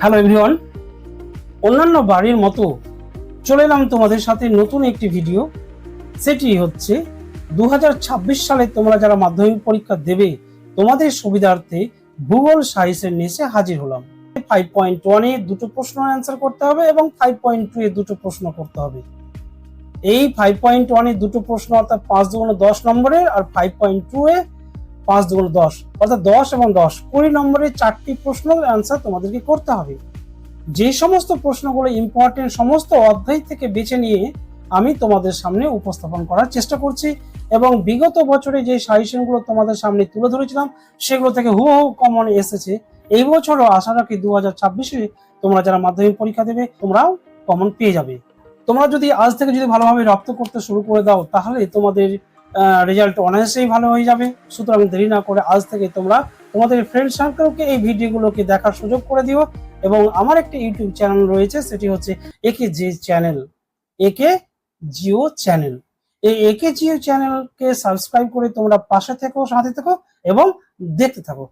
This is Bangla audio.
হ্যালো এভরিওয়ান, অন্যান্য বাড়ির মতো চলে এলাম তোমাদের সাথে নতুন একটি ভিডিও। সেটি হচ্ছে 2026 সালে তোমরা যারা মাধ্যমিক পরীক্ষা দেবে তোমাদের সুবিধার্থে ভূগোল সায়েন্সের নিচে হাজির হলাম। 5.1 এ দুটো প্রশ্ন অ্যান্সার করতে হবে এবং 5.2 এ দুটো প্রশ্ন করতে হবে। এই 5.1 এ দুটো প্রশ্ন অর্থাৎ 5 দুগুণ 10 নম্বরের, আর 5.2 এ 5 দুগুণ 10 অর্থাৎ 10 এবং 10 20 নম্বরের 4টি প্রশ্নের অ্যান্সার তোমাদেরকে করতে হবে। যে সমস্ত প্রশ্নগুলো ইম্পর্টেন্ট সমস্ত অধ্যায় থেকে বেছে নিয়ে আমি তোমাদের সামনে উপস্থাপন করার চেষ্টা করছি, এবং বিগত বছরে যে সাজেশনগুলো তোমাদের সামনে তুলে ধরেছিলাম সেগুলো থেকে হুবহু কমন এসেছে। এই বছরও আশা রাখি 2026-এ তোমরা যারা মাধ্যমিক পরীক্ষা দেবে তোমরাও কমন পেয়ে যাবে। তোমরা যদি আজ থেকে যদি ভালোভাবে রপ্ত করতে শুরু করে দাও তাহলে তোমাদের রেজাল্ট অনায়াসেই ভালো হয়ে যাবে। সুতরাং দেরি না করে আজ থেকে তোমরা তোমাদের ফ্রেন্ড সার্কেলকে এই ভিডিওগুলোকে দেখার সুযোগ করে দিও। এবং আমার একটি ইউটিউব চ্যানেল রয়েছে, সেটি হচ্ছে একে জি চ্যানেল, একে জিও চ্যানেল। এই একে জিও চ্যানেলকে সাবস্ক্রাইব করে তোমরা পাশে থেকো, সাথে থেকো এবং দেখতে থাকো।